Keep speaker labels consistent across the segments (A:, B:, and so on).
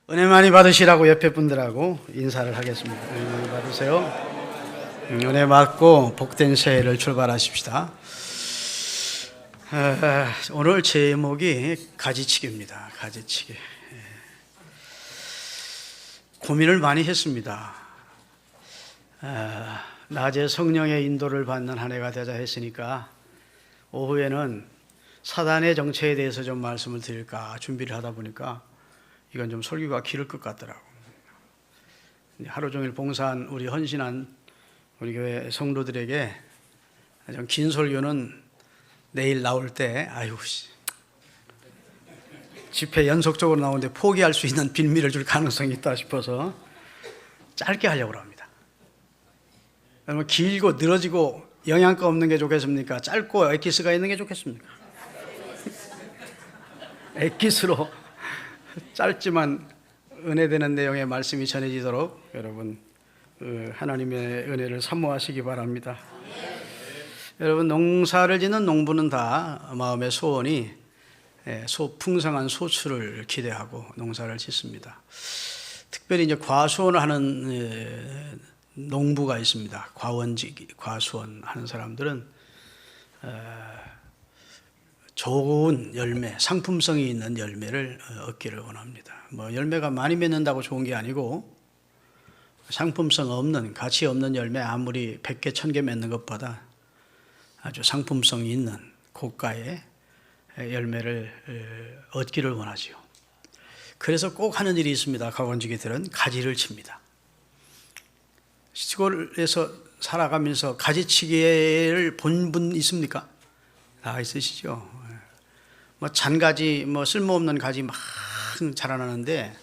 A: 은혜 많이 받으시라고 옆에 분들하고 인사를 하겠습니다. 은혜 많이 받으세요. 은혜 받고 복된 새해를 출발하십시다. 오늘 제목이 가지치기입니다. 가지치기. 고민을 많이 했습니다. 낮에 성령의 인도를 받는 한 해가 되자 했으니까 오후에는 사단의 정체에 대해서 좀 말씀을 드릴까 준비를 하다 보니까 이건 좀 설교가 길을 것 같더라고. 하루 종일 봉사한 우리 헌신한 우리 교회 성도들에게 좀 긴 설교는 내일 나올 때 집회 연속적으로 나오는데 포기할 수 있는 빌미를 줄 가능성이 있다 싶어서 짧게 하려고 합니다. 여러분, 길고 늘어지고 영양가 없는 게 좋겠습니까? 짧고 엑기스가 있는 게 좋겠습니까? 엑기스로 짧지만 은혜되는 내용의 말씀이 전해지도록 여러분 하나님의 은혜를 사모하시기 바랍니다. 여러분, 농사를 짓는 농부는 다 마음의 소원이 풍성한 소출을 기대하고 농사를 짓습니다. 특별히 이제 과수원을 하는 농부가 있습니다. 과수원 하는 사람들은 좋은 열매, 상품성이 있는 열매를 얻기를 원합니다. 열매가 많이 맺는다고 좋은 게 아니고 상품성 없는, 가치 없는 열매 아무리 100개, 1000개 맺는 것보다 아주 상품성이 있는 고가의 열매를 얻기를 원하지요. 그래서 꼭 하는 일이 있습니다. 가건지기들은 가지를 칩니다. 시골에서 살아가면서 가지치기를 본 분 있습니까? 다 있으시죠? 잔가지, 쓸모없는 가지 막 자라나는데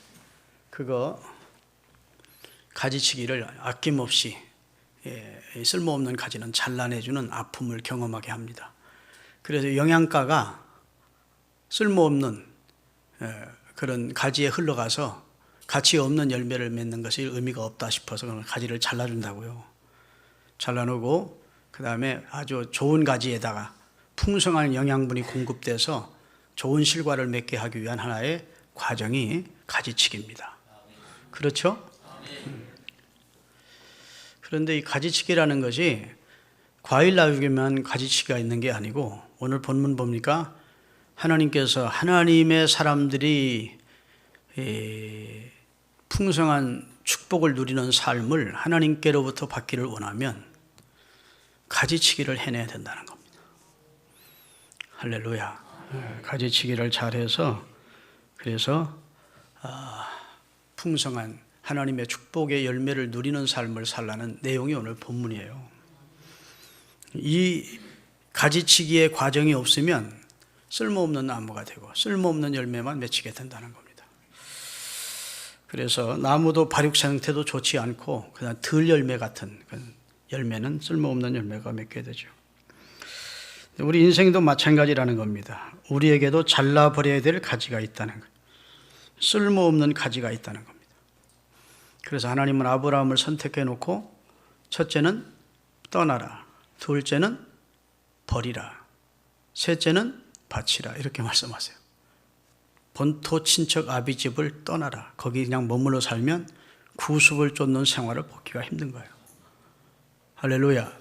A: 그거 가지치기를 아낌없이 쓸모없는 가지는 잘라내주는 아픔을 경험하게 합니다. 그래서 영양가가 쓸모없는 그런 가지에 흘러가서 가치 없는 열매를 맺는 것이 의미가 없다 싶어서 그런 가지를 잘라준다고요. 잘라놓고 그 다음에 아주 좋은 가지에다가 풍성한 영양분이 공급돼서 좋은 실과를 맺게 하기 위한 하나의 과정이 가지치기입니다. 그렇죠? 그런데 이 가지치기라는 것이 과일 나육에만 가지치기가 있는 게 아니고 오늘 본문 보니까 하나님께서 하나님의 사람들이 풍성한 축복을 누리는 삶을 하나님께로부터 받기를 원하면 가지치기를 해내야 된다는 겁니다. 할렐루야. 가지치기를 잘해서 그래서 풍성한 하나님의 축복의 열매를 누리는 삶을 살라는 내용이 오늘 본문이에요. 이 가지치기의 과정이 없으면 쓸모없는 나무가 되고 쓸모없는 열매만 맺히게 된다는 겁니다. 그래서 나무도 발육 상태도 좋지 않고 그냥 들 열매 같은 열매는 쓸모없는 열매가 맺게 되죠. 우리 인생도 마찬가지라는 겁니다. 우리에게도 잘라버려야 될 가지가 있다는 거예요. 쓸모없는 가지가 있다는 겁니다. 그래서 하나님은 아브라함을 선택해 놓고 첫째는 떠나라, 둘째는 버리라, 셋째는 바치라 이렇게 말씀하세요. 본토 친척 아비집을 떠나라. 거기 그냥 머물러 살면 구습을 쫓는 생활을 벗기가 힘든 거예요. 할렐루야.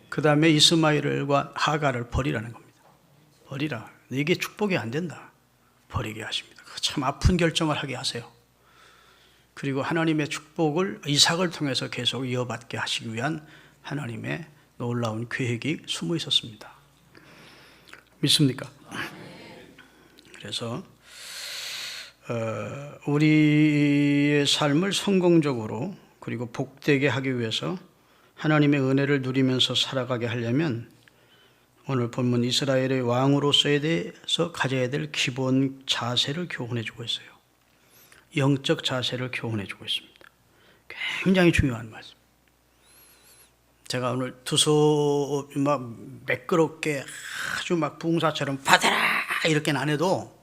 A: 그 다음에 이스마엘과 하가를 버리라는 겁니다. 버리라. 이게 축복이 안 된다. 버리게 하십니다. 참 아픈 결정을 하게 하세요. 그리고 하나님의 축복을 이삭을 통해서 계속 이어받게 하시기 위한 하나님의 놀라운 계획이 숨어 있었습니다. 믿습니까? 그래서 우리의 삶을 성공적으로 그리고 복되게 하기 위해서 하나님의 은혜를 누리면서 살아가게 하려면 오늘 본문 이스라엘의 왕으로서에 대해서 가져야 될 기본 자세를 교훈해 주고 있어요. 영적 자세를 교훈해 주고 있습니다. 굉장히 중요한 말씀. 제가 오늘 두서 막 매끄럽게 아주 막 붕사처럼 받아라 이렇게는 안 해도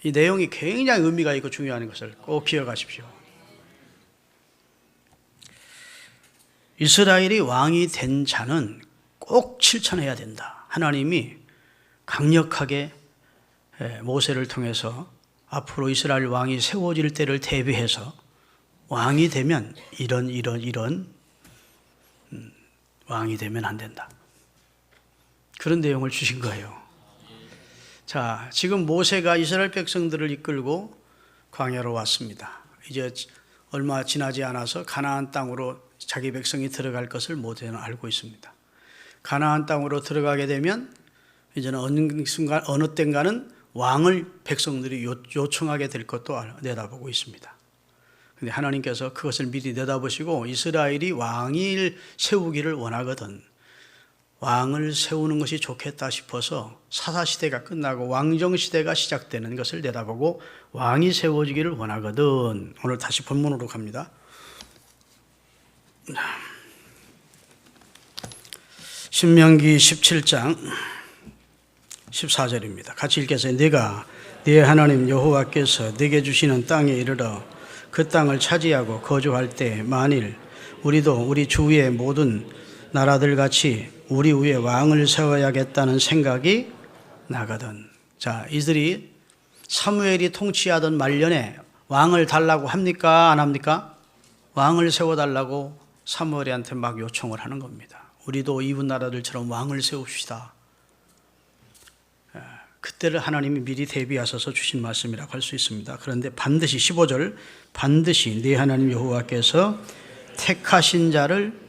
A: 이 내용이 굉장히 의미가 있고 중요한 것을 꼭 기억하십시오. 이스라엘이 왕이 된 자는 꼭 실천해야 된다. 하나님이 강력하게 모세를 통해서 앞으로 이스라엘 왕이 세워질 때를 대비해서 왕이 되면 이런 왕이 되면 안 된다. 그런 내용을 주신 거예요. 자, 지금 모세가 이스라엘 백성들을 이끌고 광야로 왔습니다. 이제 얼마 지나지 않아서 가나안 땅으로 자기 백성이 들어갈 것을 모세는 알고 있습니다. 가나안 땅으로 들어가게 되면 이제는 어느 땐가는 왕을 백성들이 요청하게 될 것도 내다보고 있습니다. 그런데 하나님께서 그것을 미리 내다보시고 이스라엘이 왕을 세우기를 원하거든 왕을 세우는 것이 좋겠다 싶어서 사사시대가 끝나고 왕정시대가 시작되는 것을 내다보고 왕이 세워지기를 원하거든. 오늘 다시 본문으로 갑니다. 신명기 17장 14절입니다. 같이 읽겠어요. 네가 네 하나님 여호와께서 네게 주시는 땅에 이르러 그 땅을 차지하고 거주할 때 만일 우리도 우리 주위의 모든 나라들 같이 우리 위에 왕을 세워야겠다는 생각이 나거든. 자, 이들이 사무엘이 통치하던 말년에 왕을 달라고 합니까? 안 합니까? 왕을 세워달라고 사무엘한테 막 요청을 하는 겁니다. 우리도 이웃 나라들처럼 왕을 세웁시다. 그때를 하나님이 미리 대비하셔서 주신 말씀이라고 할 수 있습니다. 그런데 반드시 15절 반드시 네 하나님 여호와께서 택하신 자를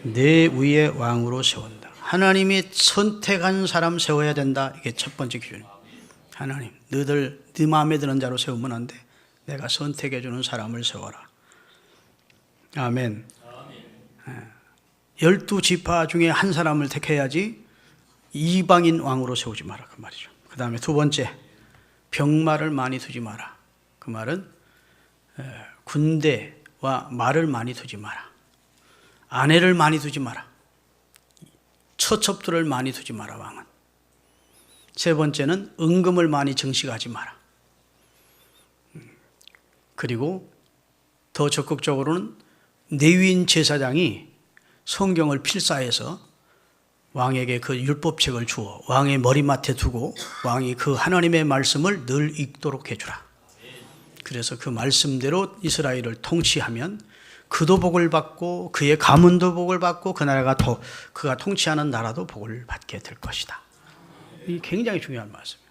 A: 내 위에 왕으로 세운다. 하나님이 선택한 사람 세워야 된다. 이게 첫 번째 기준입니다. 하나님, 너희들 네 마음에 드는 자로 세우면 안 돼. 내가 선택해 주는 사람을 세워라. 아멘. 12지파 중에 한 사람을 택해야지 이방인 왕으로 세우지 마라. 그 말이죠. 그 다음에 두 번째, 병마를 많이 두지 마라. 그 말은 군대와 말을 많이 두지 마라. 아내를 많이 두지 마라. 처첩들을 많이 두지 마라, 왕은. 세 번째는 은금을 많이 증식하지 마라. 그리고 더 적극적으로는 레위인 제사장이 성경을 필사해서 왕에게 그 율법책을 주어 왕의 머리맡에 두고 왕이 그 하나님의 말씀을 늘 읽도록 해주라. 그래서 그 말씀대로 이스라엘을 통치하면 그도 복을 받고 그의 가문도 복을 받고 그 나라가 그가 통치하는 나라도 복을 받게 될 것이다. 이 굉장히 중요한 말씀이에요.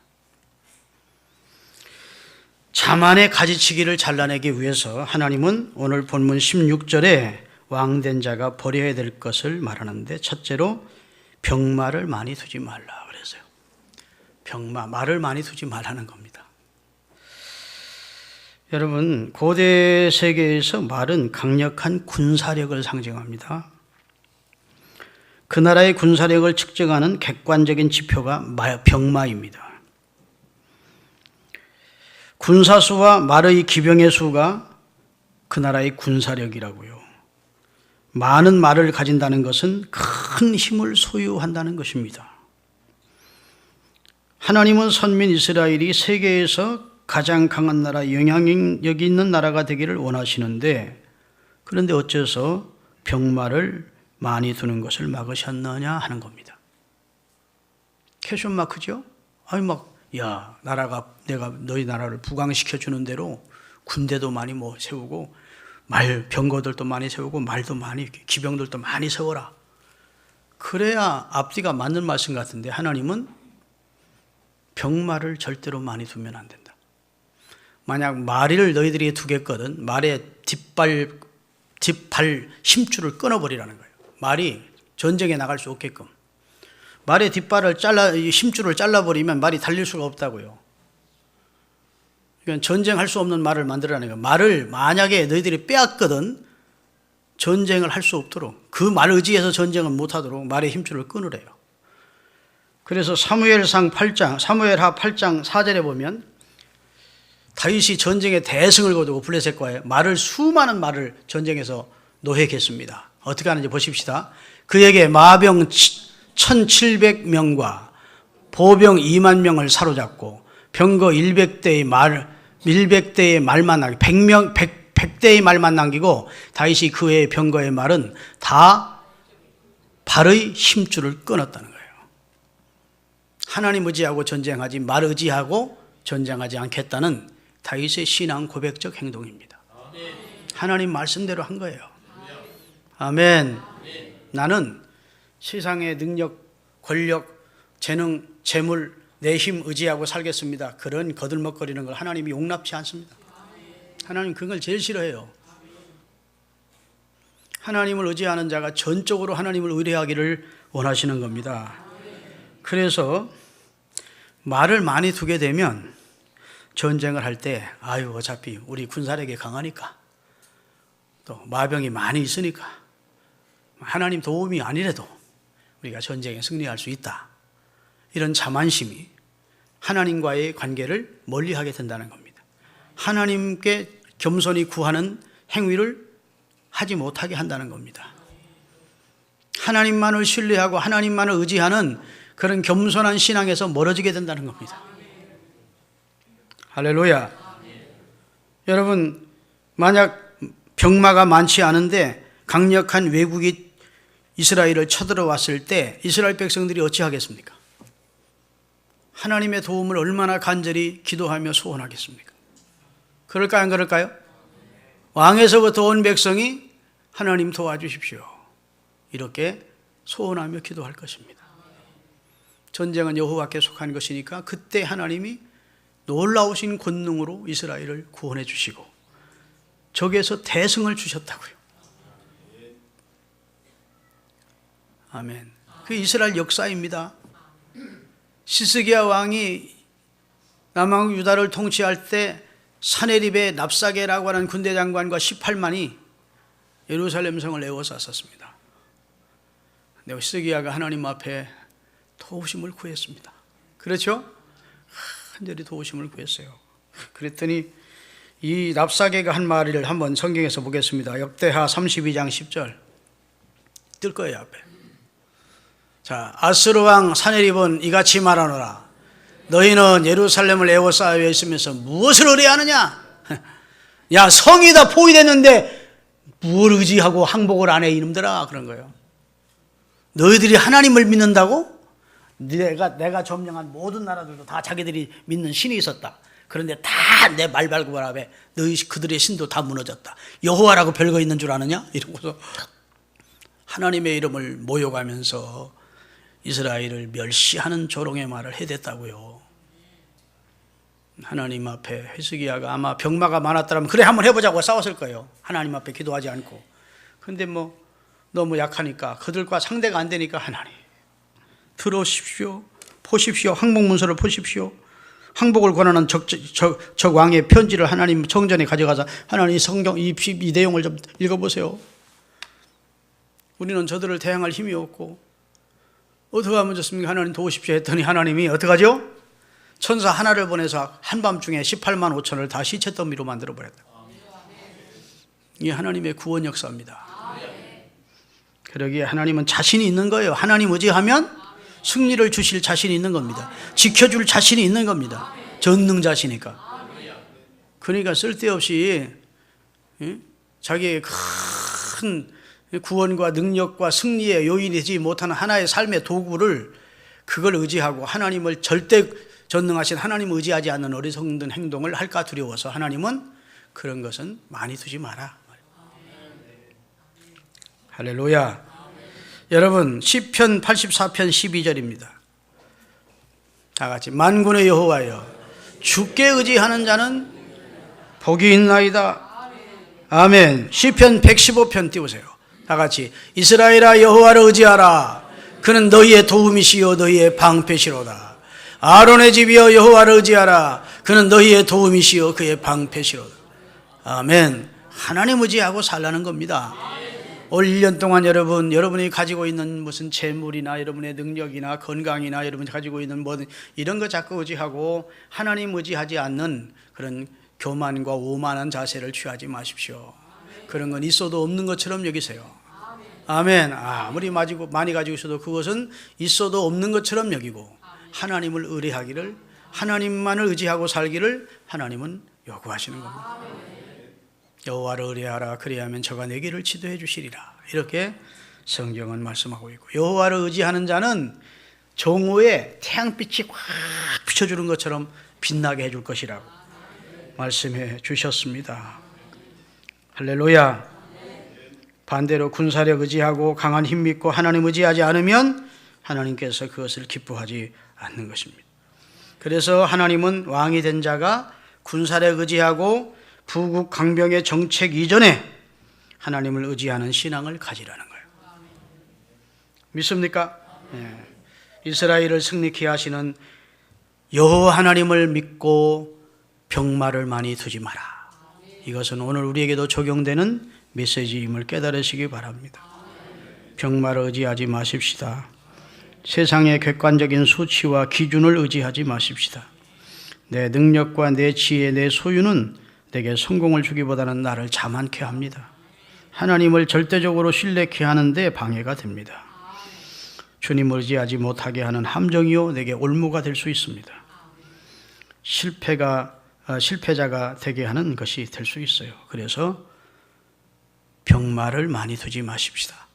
A: 자만의 가지치기를 잘라내기 위해서 하나님은 오늘 본문 16절에 왕된 자가 버려야 될 것을 말하는데 첫째로 병마를 많이 두지 말라 그래서요. 병마, 말을 많이 두지 말라는 겁니다. 여러분, 고대 세계에서 말은 강력한 군사력을 상징합니다. 그 나라의 군사력을 측정하는 객관적인 지표가 병마입니다. 군사수와 말의 기병의 수가 그 나라의 군사력이라고요. 많은 말을 가진다는 것은 큰 힘을 소유한다는 것입니다. 하나님은 선민 이스라엘이 세계에서 가장 강한 나라, 영향력이 있는 나라가 되기를 원하시는데 그런데 어째서 병마를 많이 두는 것을 막으셨느냐 하는 겁니다. 퀘션 마크죠? 아니 내가 너희 나라를 부강시켜 주는 대로 군대도 많이 세우고 병거들도 많이 세우고 말도 많이 기병들도 많이 세워라. 그래야 앞뒤가 맞는 말씀 같은데 하나님은 병마를 절대로 많이 두면 안 된다. 만약 말을 너희들이 두겠거든 말의 뒷발 힘줄을 끊어버리라는 거예요. 말이 전쟁에 나갈 수 없게끔. 말의 뒷발을 힘줄을 잘라버리면 말이 달릴 수가 없다고요. 그러니까 전쟁할 수 없는 말을 만들라는 거예요. 말을 만약에 너희들이 빼앗거든 전쟁을 할 수 없도록 그 말 의지에서 전쟁을 못하도록 말의 힘줄을 끊으래요. 그래서 사무엘하 8장 4절에 보면 다윗이 전쟁에 대승을 거두고 블레셋과의 수많은 말을 전쟁에서 노획했습니다. 어떻게 하는지 보십시다. 그에게 마병 1700명과 보병 2만 명을 사로잡고 병거 100대의 말만 남기고 100대의 말만 남기고 다윗이 그의 병거의 말은 다 발의 힘줄을 끊었다는 거예요. 하나님 의지하고 전쟁하지 말 의지하고 전쟁하지 않겠다는 다윗의 신앙 고백적 행동입니다. 하나님 말씀대로 한 거예요. 아멘. 나는 세상의 능력, 권력, 재능, 재물, 내 힘 의지하고 살겠습니다. 그런 거들먹거리는 걸 하나님이 용납치 않습니다. 하나님 그걸 제일 싫어해요. 하나님을 의지하는 자가 전적으로 하나님을 의뢰하기를 원하시는 겁니다. 그래서 말을 많이 두게 되면 전쟁을 할 때 어차피 우리 군사력이 강하니까 또 마병이 많이 있으니까 하나님 도움이 아니래도 우리가 전쟁에 승리할 수 있다. 이런 자만심이 하나님과의 관계를 멀리하게 된다는 겁니다. 하나님께 겸손히 구하는 행위를 하지 못하게 한다는 겁니다. 하나님만을 신뢰하고 하나님만을 의지하는 그런 겸손한 신앙에서 멀어지게 된다는 겁니다. 할렐루야. 여러분, 만약 병마가 많지 않은데 강력한 외국이 이스라엘을 쳐들어왔을 때 이스라엘 백성들이 어찌하겠습니까? 하나님의 도움을 얼마나 간절히 기도하며 소원하겠습니까? 그럴까요, 안 그럴까요? 왕에서부터 온 백성이 하나님 도와주십시오, 이렇게 소원하며 기도할 것입니다. 전쟁은 여호와께 속한 것이니까 그때 하나님이 놀라우신 권능으로 이스라엘을 구원해 주시고 적에서 대승을 주셨다고요. 아멘. 그 이스라엘 역사입니다. 시스기야 왕이 남왕국 유다를 통치할 때 사네립의 납사게라고 하는 군대 장관과 18만이 예루살렘 성을 에워쌌었습니다. 근데 시스기야가 하나님 앞에 도우심을 구했습니다. 그렇죠? 간절히 도우심을 구했어요. 그랬더니 이 납사게가 한 말을 한번 성경에서 보겠습니다. 역대하 32장 10절 뜰 거예요, 앞에. 자, 아스르 왕 사네립은 이같이 말하노라. 너희는 예루살렘을 에워싸여 있으면서 무엇을 의뢰하느냐? 야, 성이 다 포위됐는데 무엇을 의지하고 항복을 안 해, 이놈들아. 그런 거예요. 너희들이 하나님을 믿는다고? 내가 점령한 모든 나라들도 다 자기들이 믿는 신이 있었다. 그런데 다 내 말발굽을 앞에 너희 그들의 신도 다 무너졌다. 여호와라고 별거 있는 줄 아느냐? 이러고서 하나님의 이름을 모욕하면서 이스라엘을 멸시하는 조롱의 말을 해댔다고요. 하나님 앞에 히스기야가 아마 병마가 많았더라면 그래 한번 해보자고 싸웠을 거예요. 하나님 앞에 기도하지 않고. 근데 너무 약하니까 그들과 상대가 안 되니까 하나님 들어오십시오, 보십시오, 항복문서를 보십시오. 항복을 권하는 적 왕의 편지를 하나님 성전에 가져가서 하나님 성경 이 내용을 좀 읽어보세요. 우리는 저들을 대항할 힘이 없고 어떻게 하면 좋습니까? 하나님 도우십시오 했더니 하나님이 어떡하죠? 천사 하나를 보내서 한밤중에 18만 5천을 다 시체 더미로 만들어버렸다. 이게 하나님의 구원 역사입니다. 그러기에 하나님은 자신이 있는 거예요. 하나님 의지하면 승리를 주실 자신이 있는 겁니다. 지켜줄 자신이 있는 겁니다. 전능자시니까. 그러니까 쓸데없이 자기의 큰 구원과 능력과 승리의 요인이 되지 못하는 하나의 삶의 도구를 그걸 의지하고 하나님을 절대 전능하신 하나님을 의지하지 않는 어리석은 행동을 할까 두려워서 하나님은 그런 것은 많이 두지 마라. 할렐루야. 여러분, 시편 84편 12절입니다. 다 같이 만군의 여호와여 주께 의지하는 자는 복이 있나이다. 아멘. 시편 115편 띄우세요. 다 같이 이스라엘아 여호와를 의지하라. 그는 너희의 도움이시요 너희의 방패시로다. 아론의 집이여 여호와를 의지하라. 그는 너희의 도움이시요 그의 방패시로다. 아멘. 하나님 의지하고 살라는 겁니다. 올 1년 동안 여러분이 가지고 있는 무슨 재물이나 여러분의 능력이나 건강이나 여러분이 가지고 있는 뭐든 이런 거 자꾸 의지하고 하나님 의지하지 않는 그런 교만과 오만한 자세를 취하지 마십시오. 그런 건 있어도 없는 것처럼 여기세요. 아멘. 아무리 많이 가지고 있어도 그것은 있어도 없는 것처럼 여기고 하나님을 의뢰하기를, 하나님만을 의지하고 살기를 하나님은 요구하시는 겁니다. 여호와를 의뢰하라. 그리하면 저가 내 길을 지도해 주시리라. 이렇게 성경은 말씀하고 있고, 여호와를 의지하는 자는 정오에 태양빛이 확 비춰주는 것처럼 빛나게 해줄 것이라고. 말씀해 주셨습니다. 할렐루야. 반대로 군사력 의지하고 강한 힘 믿고 하나님 의지하지 않으면 하나님께서 그것을 기뻐하지 않는 것입니다. 그래서 하나님은 왕이 된 자가 군사력 의지하고 부국 강병의 정책 이전에 하나님을 의지하는 신앙을 가지라는 거예요. 믿습니까? 네. 이스라엘을 승리케 하시는 여호와 하나님을 믿고 병마를 많이 두지 마라. 이것은 오늘 우리에게도 적용되는 메시지임을 깨달으시기 바랍니다. 병마를 의지하지 마십시다. 세상의 객관적인 수치와 기준을 의지하지 마십시다. 내 능력과 내 지혜, 내 소유는 내게 성공을 주기보다는 나를 자만케 합니다. 하나님을 절대적으로 신뢰케 하는데 방해가 됩니다. 주님을 의지하지 못하게 하는 함정이요 내게 올무가 될 수 있습니다. 실패자가 되게 하는 것이 될 수 있어요. 그래서 병마를 많이 두지 마십시다.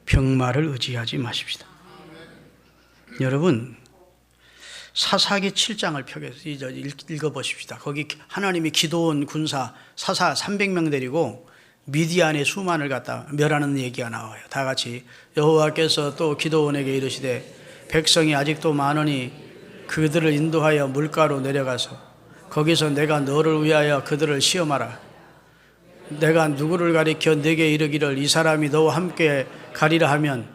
A: 병마를 의지하지 마십시다. 여러분, 사사기 7장을 읽어보십시다. 거기 하나님이 기도원 군사 사사 300명 데리고 미디안의 수만을 갖다 멸하는 얘기가 나와요. 다 같이 여호와께서 또 기도원에게 이르시되 백성이 아직도 많으니 그들을 인도하여 물가로 내려가서 거기서 내가 너를 위하여 그들을 시험하라. 내가 누구를 가리켜 내게 이르기를 이 사람이 너와 함께 가리라 하면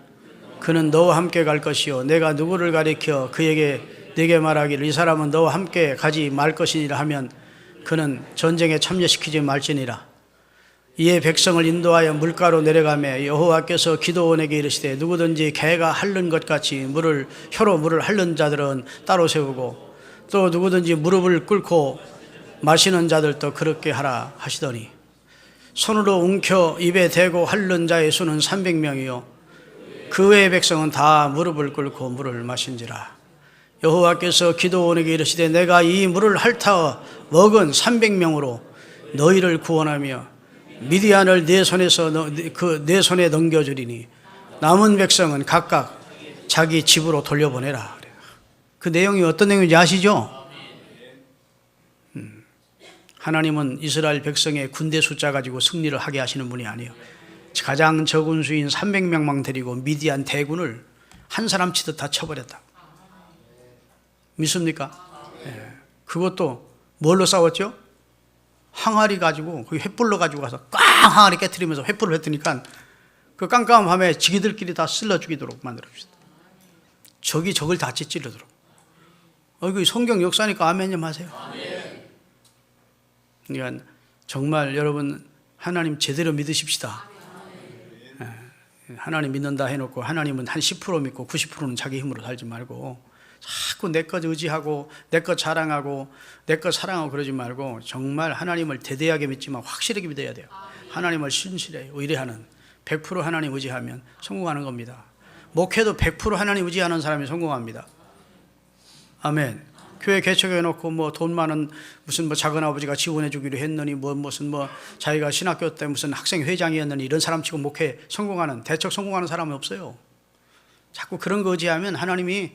A: 그는 너와 함께 갈 것이요 내가 누구를 가리켜 그에게 내게 말하기를 이 사람은 너와 함께 가지 말 것이니라 하면 그는 전쟁에 참여시키지 말지니라. 이에 백성을 인도하여 물가로 내려가매 여호와께서 기도원에게 이르시되 누구든지 개가 핥는 것 같이 혀로 물을 핥는 자들은 따로 세우고 또 누구든지 무릎을 꿇고 마시는 자들도 그렇게 하라 하시더니 손으로 움켜 입에 대고 핥는 자의 수는 300명이요 그 외의 백성은 다 무릎을 꿇고 물을 마신지라. 여호와께서 기도원에게 이르시되 내가 이 물을 핥아 먹은 300명으로 너희를 구원하며 미디안을 내 손에 넘겨주리니 남은 백성은 각각 자기 집으로 돌려보내라. 그 내용이 어떤 내용인지 아시죠? 하나님은 이스라엘 백성의 군대 숫자 가지고 승리를 하게 하시는 분이 아니에요. 가장 적은 수인 300명만 데리고 미디안 대군을 한 사람 치듯 다 쳐버렸다. 믿습니까? 네. 그것도 뭘로 싸웠죠? 항아리 가지고 그 횃불로 가지고 가서 꽝 항아리 깨트리면서 횃불을 했더니까 그 깜깜한 밤에 지기들끼리 다 쓸러 죽이도록 만들어주셨다. 적이 적을 다 찌르도록. 이거 성경 역사니까 아멘 좀 하세요. 그러니까 정말 여러분 하나님 제대로 믿으십시다. 하나님 믿는다 해놓고 하나님은 한 10% 믿고 90%는 자기 힘으로 살지 말고 자꾸 내 것 의지하고 내 것 자랑하고 내 것 사랑하고 그러지 말고 정말 하나님을 대대하게 믿지만 확실하게 믿어야 돼요. 하나님을 신실히 의뢰하는 100% 하나님 의지하면 성공하는 겁니다. 목회도 100% 하나님 의지하는 사람이 성공합니다. 아멘. 교회 개척해놓고 돈 많은 무슨 작은 아버지가 지원해주기로 했느니 자기가 신학교 때 무슨 학생 회장이었느니 이런 사람 치고 목회 성공하는 대척 성공하는 사람은 없어요. 자꾸 그런 거 의지하면 하나님이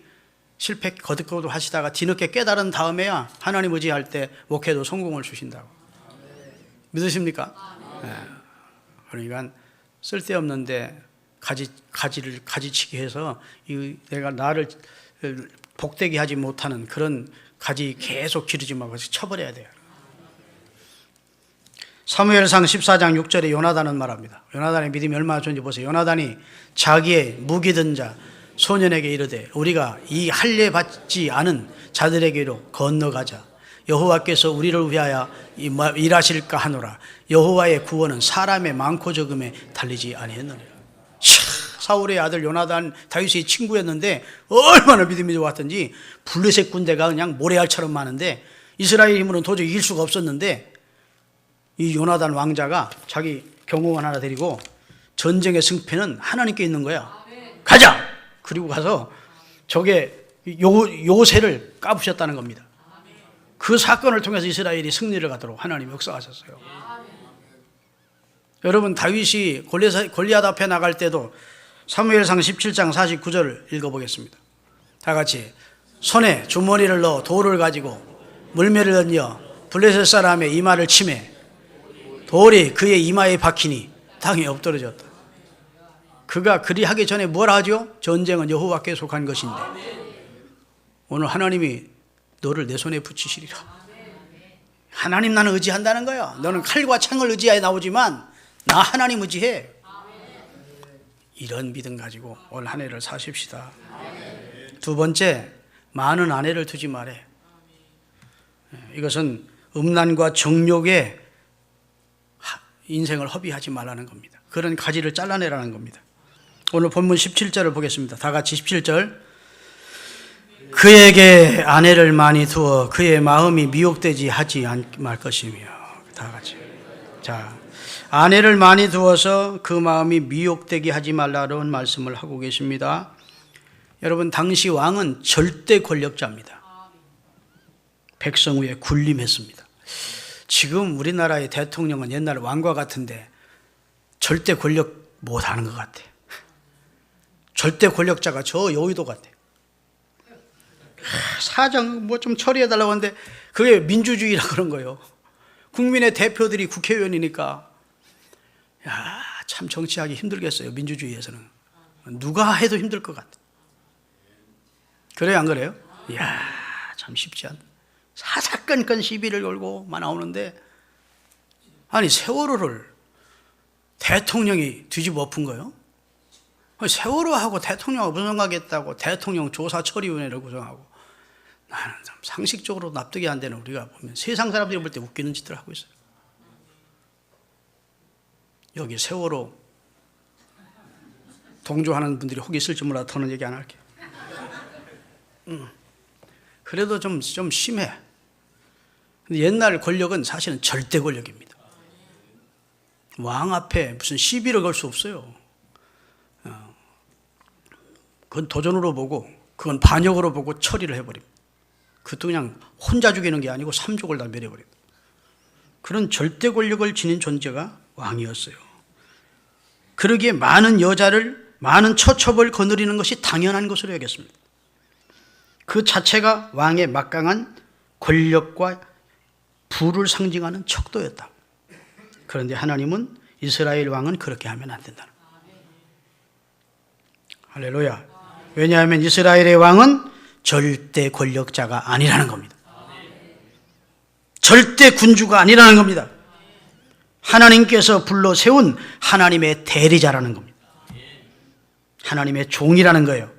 A: 실패 거듭거듭 하시다가 뒤늦게 깨달은 다음에야 하나님 의지할 때 목회도 성공을 주신다고. 믿으십니까? 네. 그러니까 쓸데없는데 가지치기 해서 내가 나를 복되게 하지 못하는 그런 가지 계속 기르지 말고 쳐버려야 돼요. 사무엘상 14장 6절에 요나단은 말합니다. 요나단의 믿음이 얼마나 좋은지 보세요. 요나단이 자기의 무기든 자 소년에게 이르되 우리가 이 할례 받지 않은 자들에게로 건너가자. 여호와께서 우리를 위하여 일하실까 하노라. 여호와의 구원은 사람의 많고 적음에 달리지 아니했느니라. 사울의 아들 요나단 다윗의 친구였는데 얼마나 믿음이 좋았던지 블레셋 군대가 그냥 모래알처럼 많은데 이스라엘 힘으로는 도저히 이길 수가 없었는데 이 요나단 왕자가 자기 경호원 하나 데리고 전쟁의 승패는 하나님께 있는 거야. 가자! 그리고 가서 적의 요새를 까부셨다는 겁니다. 그 사건을 통해서 이스라엘이 승리를 갖도록 하나님이 역사하셨어요. 여러분 다윗이 골리앗 앞에 나갈 때도 사무엘상 17장 49절을 읽어보겠습니다. 다 같이 손에 주머니를 넣어 돌을 가지고 물매를 던져 블레셋 사람의 이마를 치매 돌이 그의 이마에 박히니 땅에 엎드러졌다. 그가 그리하기 전에 뭘 하죠? 전쟁은 여호와께 속한 것인데 오늘 하나님이 너를 내 손에 붙이시리라. 하나님 나는 의지한다는 거야. 너는 칼과 창을 의지하여 나오지만 나 하나님 의지해. 이런 믿음 가지고 올 한 해를 사십시다. 두 번째, 많은 아내를 두지 말해. 이것은 음란과 정욕에 인생을 허비하지 말라는 겁니다. 그런 가지를 잘라내라는 겁니다. 오늘 본문 17절을 보겠습니다. 다 같이 17절. 그에게 아내를 많이 두어 그의 마음이 미혹되지 하지 말 것이며. 다 같이. 자, 아내를 많이 두어서 그 마음이 미혹되게 하지 말라는 말씀을 하고 계십니다. 여러분, 당시 왕은 절대 권력자입니다. 백성 위에 군림했습니다. 지금 우리나라의 대통령은 옛날 왕과 같은데 절대 권력 못하는 것 같아. 절대 권력자가 저 여의도 같아. 사정 뭐 좀 처리해달라고 하는데 그게 민주주의라 그런 거예요. 국민의 대표들이 국회의원이니까. 야, 참 정치하기 힘들겠어요. 민주주의에서는 누가 해도 힘들 것 같아. 그래요, 안 그래요? 이야, 참 쉽지 않다. 사사건건 시비를 걸고만 나오는데, 아니 세월호를 대통령이 뒤집어 엎은 거예요? 세월호하고 대통령하고 무슨 상관겠다고 대통령 조사처리위원회를 구성하고. 나는 참 상식적으로 납득이 안 되는, 우리가 보면 세상 사람들이 볼 때 웃기는 짓들을 하고 있어요. 여기 세월호 동조하는 분들이 혹 있을지 몰라도 더는 얘기 안 할게요. 그래도 좀 심해. 근데 옛날 권력은 사실은 절대 권력입니다. 왕 앞에 무슨 시비를 걸 수 없어요. 그건 도전으로 보고, 그건 반역으로 보고 처리를 해버립니다. 그것도 그냥 혼자 죽이는 게 아니고 삼족을 다 멸해버립니다. 그런 절대 권력을 지닌 존재가 왕이었어요. 그러기에 많은 여자를, 많은 처첩을 거느리는 것이 당연한 것으로 여겼습니다. 그 자체가 왕의 막강한 권력과 부를 상징하는 척도였다. 그런데 하나님은 이스라엘 왕은 그렇게 하면 안 된다는 거예요. 할렐루야. 왜냐하면 이스라엘의 왕은 절대 권력자가 아니라는 겁니다. 절대 군주가 아니라는 겁니다. 하나님께서 불러 세운 하나님의 대리자라는 겁니다. 하나님의 종이라는 거예요.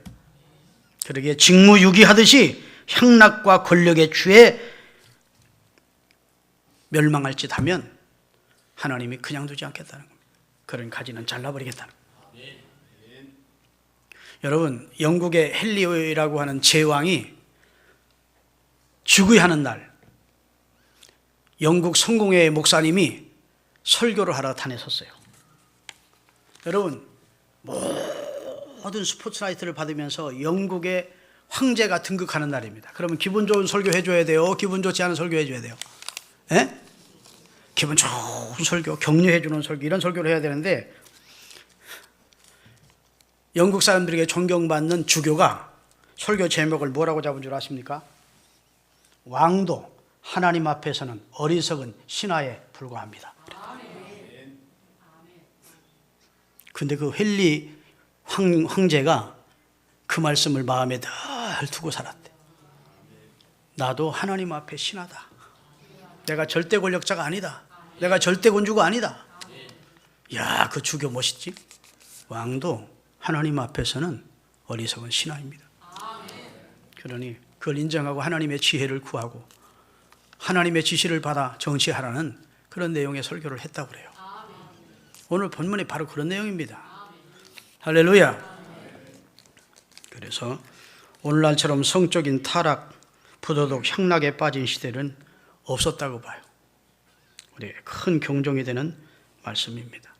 A: 그러기에 직무유기하듯이 향락과 권력에 취해 멸망할 짓 하면 하나님이 그냥 두지 않겠다는 겁니다. 그런 가지는 잘라버리겠다는 겁니다. 여러분, 영국의 헨리라고 하는 제왕이 즉위하는 날, 영국 성공회 목사님이 설교를 하러 단에 섰어요. 여러분, 모든 스포트라이트를 받으면서 영국의 황제가 등극하는 날입니다. 그러면 기분 좋은 설교 해줘야 돼요? 기분 좋지 않은 설교 해줘야 돼요? 예? 기분 좋은 설교, 격려해주는 설교, 이런 설교를 해야 되는데, 영국 사람들에게 존경받는 주교가 설교 제목을 뭐라고 잡은 줄 아십니까? 왕도 하나님 앞에서는 어리석은 신하에 불과합니다. 근데 그 헨리 황제가 그 말씀을 마음에 늘 두고 살았대. 나도 하나님 앞에 신하다. 내가 절대 권력자가 아니다. 내가 절대 군주가 아니다. 야, 그 주교 멋있지? 왕도 하나님 앞에서는 어리석은 신하입니다. 그러니 그걸 인정하고 하나님의 지혜를 구하고 하나님의 지시를 받아 정치하라는 그런 내용의 설교를 했다고 그래요. 오늘 본문이 바로 그런 내용입니다. 할렐루야. 그래서 오늘날처럼 성적인 타락, 부도덕, 향락에 빠진 시대는 없었다고 봐요. 우리의 큰 경종이 되는 말씀입니다.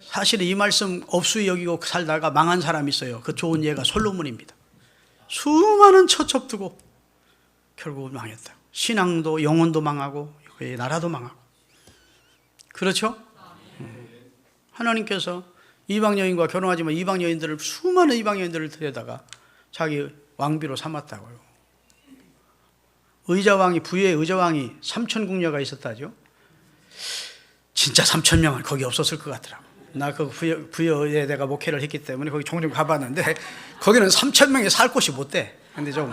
A: 사실 이 말씀 없이 여기고 살다가 망한 사람이 있어요. 그 좋은 예가 솔로몬입니다. 수많은 처첩 두고 결국은 망했다. 신앙도 영혼도 망하고 나라도 망하고. 그렇죠? 하나님께서 이방 여인과 결혼하지만 이방 여인들을, 수많은 이방 여인들을 데려다가 자기 왕비로 삼았다고요. 의자왕이, 부유의 의자왕이 3,000궁녀가 있었다죠. 진짜 3,000명은 거기 없었을 것 같더라고. 나 그 부여에 내가 목회를 했기 때문에 거기 종종 가봤는데 거기는 3,000명이 살 곳이 못 돼. 근데 좀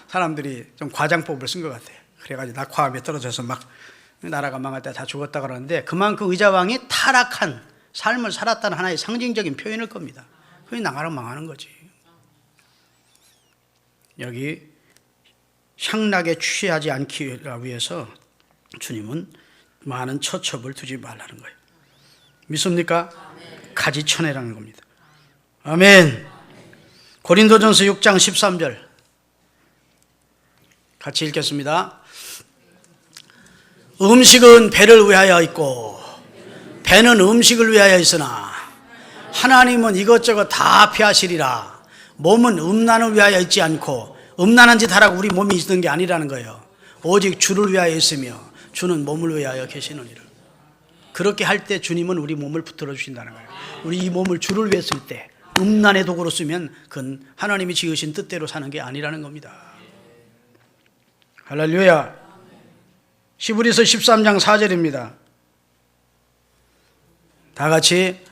A: 사람들이 좀 과장법을 쓴 것 같아. 그래가지고 낙화암에 떨어져서 막 나라가 망할 때 다 죽었다 그러는데 그만큼 의자왕이 타락한 삶을 살았다는 하나의 상징적인 표현일 겁니다. 그게 나라가 망하는 거지. 여기 향락에 취하지 않기 위해서 주님은 많은 처첩을 두지 말라는 거예요. 믿습니까? 가지천애라는 겁니다. 아멘. 고린도전서 6장 13절 같이 읽겠습니다. 음식은 배를 위하여 있고 배는 음식을 위하여 있으나 하나님은 이것저것 다 피하시리라. 몸은 음란을 위하여 있지 않고 음란한 짓 하라고 우리 몸이 있는 게 아니라는 거예요. 오직 주를 위하여 있으며 주는 몸을 위하여 계시느니라. 그렇게 할 때 주님은 우리 몸을 붙들어 주신다는 거예요. 우리 이 몸을 주를 위해 쓸 때 음란의 도구로 쓰면 그건 하나님이 지으신 뜻대로 사는 게 아니라는 겁니다. 할렐루야. 히브리서 13장 4절입니다. 다 같이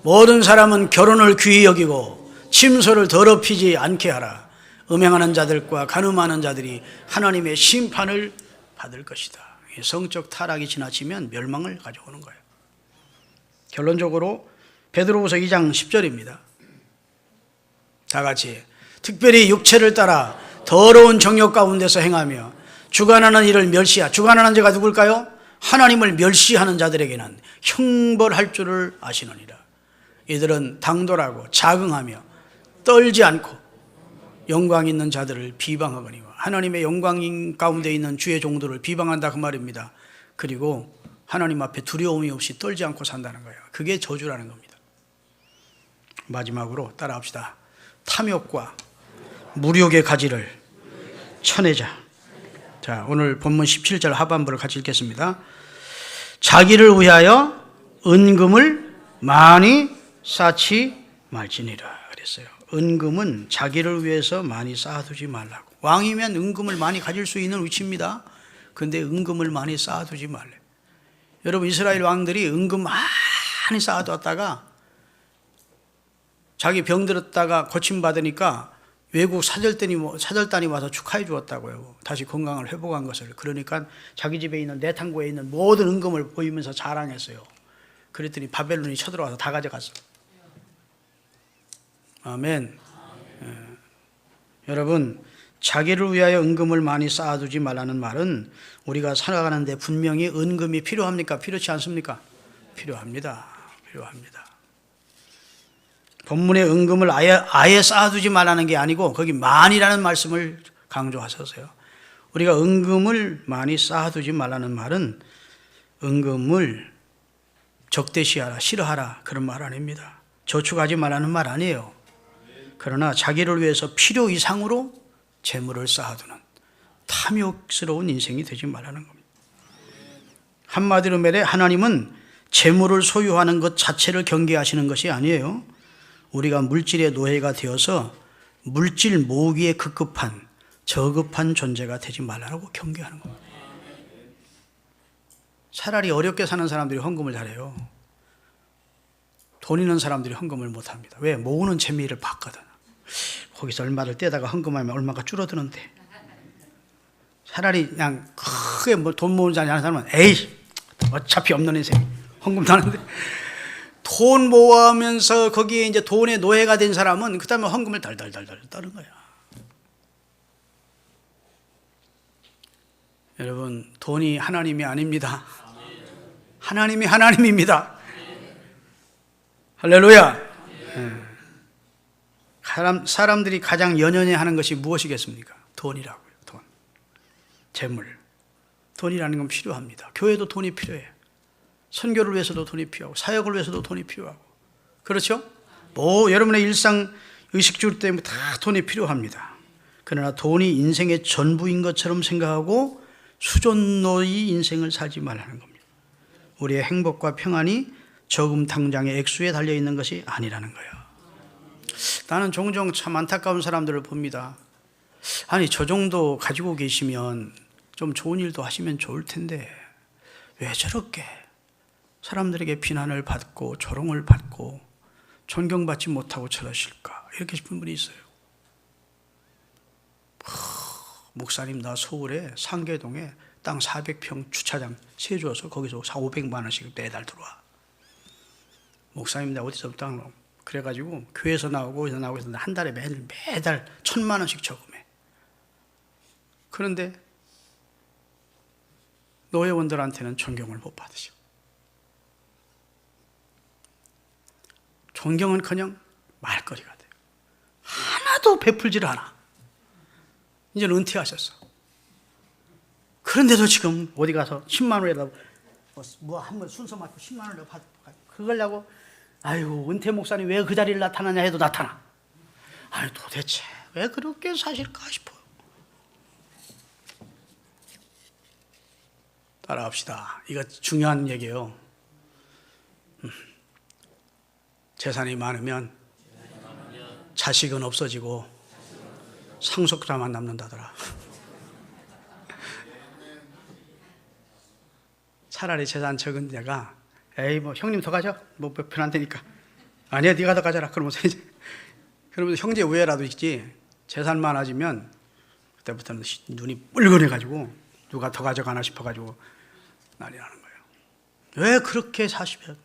A: 모든 사람은 결혼을 귀히 여기고 침소를 더럽히지 않게 하라. 음행하는 자들과 간음하는 자들이 하나님의 심판을 받을 것이다. 성적 타락이 지나치면 멸망을 가져오는 거예요. 결론적으로 베드로후서 2장 10절입니다. 다 같이 특별히 육체를 따라 더러운 정욕 가운데서 행하며 주관하는 일을 주관하는 자가 누굴까요? 하나님을 멸시하는 자들에게는 형벌할 줄을 아시느니라. 이들은 당돌하고 자긍하며 떨지 않고 영광 있는 자들을 비방하거니와 하나님의 영광 가운데 있는 주의 종들을 비방한다 그 말입니다. 그리고 하나님 앞에 두려움이 없이 떨지 않고 산다는 거예요. 그게 저주라는 겁니다. 마지막으로 따라합시다. 탐욕과 무욕의 가지를 쳐내자. 자, 오늘 본문 17절 하반부를 같이 읽겠습니다. 자기를 위하여 은금을 많이 쌓지 말지니라 그랬어요. 은금은 자기를 위해서 많이 쌓아두지 말라고. 왕이면 은금을 많이 가질 수 있는 위치입니다. 그런데 은금을 많이 쌓아두지 말래. 여러분, 이스라엘 왕들이 은금 많이 쌓아두었다가 자기 병들었다가 고침받으니까 외국 사절단이 와서 축하해 주었다고요. 다시 건강을 회복한 것을. 그러니까 자기 집에 있는 내탕고에 있는 모든 은금을 보이면서 자랑했어요. 그랬더니 바벨론이 쳐들어와서 다 가져갔어요. 아멘. 여러분, 자기를 위하여 은금을 많이 쌓아두지 말라는 말은 우리가 살아가는데 분명히 은금이 필요합니까? 필요치 않습니까? 필요합니다. 필요합니다. 본문의 은금을 아예 쌓아두지 말라는 게 아니고 거기 많이라는 말씀을 강조하셔서요. 우리가 은금을 많이 쌓아두지 말라는 말은 은금을 적대시하라, 싫어하라 그런 말 아닙니다. 저축하지 말라는 말 아니에요. 그러나 자기를 위해서 필요 이상으로 재물을 쌓아두는 탐욕스러운 인생이 되지 말라는 겁니다. 한마디로 말해 하나님은 재물을 소유하는 것 자체를 경계하시는 것이 아니에요. 우리가 물질의 노예가 되어서 물질 모으기에 급급한 저급한 존재가 되지 말라고 경계하는 겁니다. 차라리 어렵게 사는 사람들이 헌금을 잘해요. 돈 있는 사람들이 헌금을 못합니다. 왜? 모으는 재미를 봤거든. 거기서 얼마를 떼다가 헌금하면 얼마가 줄어드는데. 차라리 그냥 크게 돈 모으는 자리 하는 사람은 에이 어차피 없는 인생 헌금도 하는데, 돈 모으면서 거기에 이제 돈의 노예가 된 사람은 그 다음에 헌금을 달달달달 따는 거야. 여러분, 돈이 하나님이 아닙니다. 하나님이 하나님입니다. 할렐루야. 사람들이 가장 연연해 하는 것이 무엇이겠습니까? 돈이라고요. 돈. 재물. 돈이라는 건 필요합니다. 교회도 돈이 필요해요. 선교를 위해서도 돈이 필요하고 사역을 위해서도 돈이 필요하고, 그렇죠? 여러분의 일상 의식주 때문에 다 돈이 필요합니다. 그러나 돈이 인생의 전부인 것처럼 생각하고 수존노의 인생을 살지 말라는 겁니다. 우리의 행복과 평안이 저금 당장의 액수에 달려있는 것이 아니라는 거예요. 나는 종종 참 안타까운 사람들을 봅니다. 아니, 저 정도 가지고 계시면 좀 좋은 일도 하시면 좋을 텐데 왜 저렇게 사람들에게 비난을 받고 조롱을 받고 존경받지 못하고 저러실까? 이렇게 싶은 분이 있어요. 목사님, 나 서울에 상계동에 땅 400평 주차장 세줘서 거기서 400~500만 원씩 매달 들어와. 목사님, 나 어디서 땅 그래가지고 교회에서 나오고 어디서 나오고 해서 한 달에 매달 1,000만 원씩 저금해. 그런데 노회원들한테는 존경을 못 받으셔. 존경은커녕 말거리가 돼요. 하나도 베풀지를 않아. 이제는 은퇴하셨어. 그런데도 지금 어디 가서 10만 원에다 한번 순서 맞고 10만 원을 받고 그걸라고 아유 은퇴 목사님 왜 그 자리를 나타나냐 해도 나타나. 아유 도대체 왜 그렇게 사실까 싶어요. 따라합시다. 이거 중요한 얘기예요. 재산이 많으면 자식은 없어지고 상속자만 남는다더라. 차라리 재산 적은 데가 에이 뭐 형님 더 가져 뭐 편한 데니까 아니야 네가 더 가져라 그러면서 이제 그러면서 형제 우애라도 있지 재산 많아지면 그때부터는 눈이 뿔거려 가지고 누가 더 가져가나 싶어 가지고 난리 나는 거예요. 왜 그렇게 사시면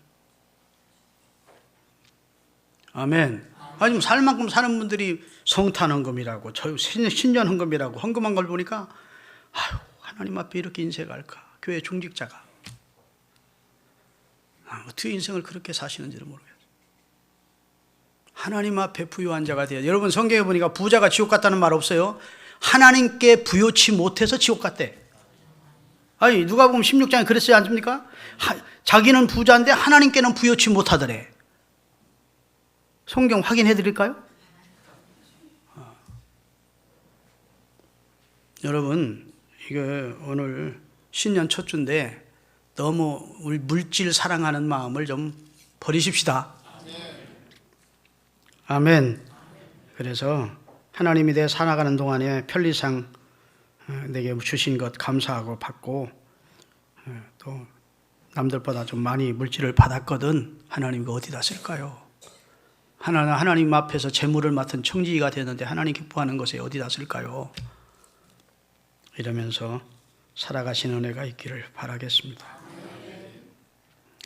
A: 아멘. 아니 살 만큼 사는 분들이 성탄 헌금이라고 신년 헌금이라고 헌금한 걸 보니까 아유 하나님 앞에 이렇게 인생할까 교회 중직자가 어떻게 인생을 그렇게 사시는지를 모르겠어요. 하나님 앞에 부유한 자가 돼야. 여러분 성경에 보니까 부자가 지옥 갔다는 말 없어요. 하나님께 부요치 못해서 지옥 갔대. 아니 누가 보면 16장에 그랬어요 않습니까? 자기는 부자인데 하나님께는 부요치 못하더래. 성경 확인해 드릴까요? 여러분 이게 오늘 신년 첫 주인데 너무 우리 물질 사랑하는 마음을 좀 버리십시다. 아멘. 그래서 하나님이 내 살아가는 동안에 편리상 내게 주신 것 감사하고 받고 또 남들보다 좀 많이 물질을 받았거든 하나님 어디다 쓸까요? 하나님 앞에서 재물을 맡은 청지기가 되는데 하나님 기뻐하는 것에 어디다 쓸까요? 이러면서 살아가시는 은혜가 있기를 바라겠습니다.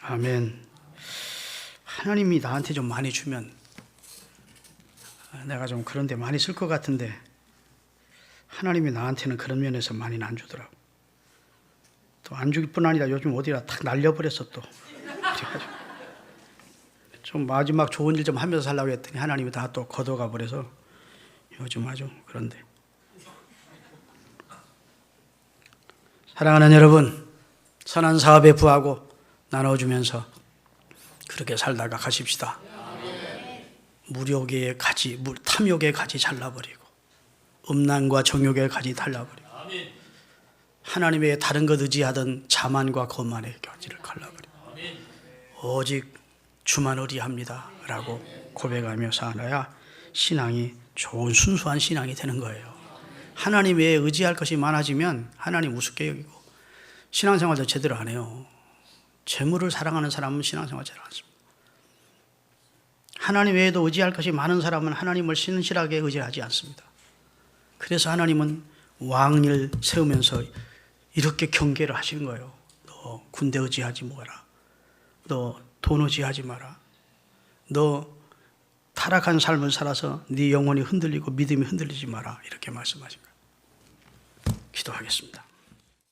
A: 아멘. 하나님이 나한테 좀 많이 주면 내가 좀 그런데 많이 쓸 것 같은데 하나님이 나한테는 그런 면에서 많이는 안 주더라고. 또 안 주길 뿐 아니라 요즘 어디다 탁 날려버렸어 또. 그래가지고 좀 마지막 좋은 일 좀 하면서 살라고 했더니 하나님이 다 또 걷어가 버려서 요즘 아주 그런데. 사랑하는 여러분, 선한 사업에 부하고 나눠주면서 그렇게 살다가 가십시다. 무욕의 가지, 탐욕의 가지 잘라버리고 음란과 정욕의 가지 잘라버리고 하나님의 다른 것 의지하던 자만과 거만의 가지를 갈라버리고 오직 주만 의리합니다 라고 고백하며 살아야 신앙이 좋은 순수한 신앙이 되는 거예요. 하나님 외에 의지할 것이 많아지면 하나님 우습게 여기고 신앙생활도 제대로 안 해요. 재물을 사랑하는 사람은 신앙생활 잘 안 합니다. 하나님 외에도 의지할 것이 많은 사람은 하나님을 신실하게 의지하지 않습니다. 그래서 하나님은 왕을 세우면서 이렇게 경계를 하시는 거예요. 너 군대 의지하지 마라. 너 돈 의지하지 마라. 너 타락한 삶을 살아서 네 영혼이 흔들리고 믿음이 흔들리지 마라. 이렇게 말씀하신 거예요. 기도하겠습니다.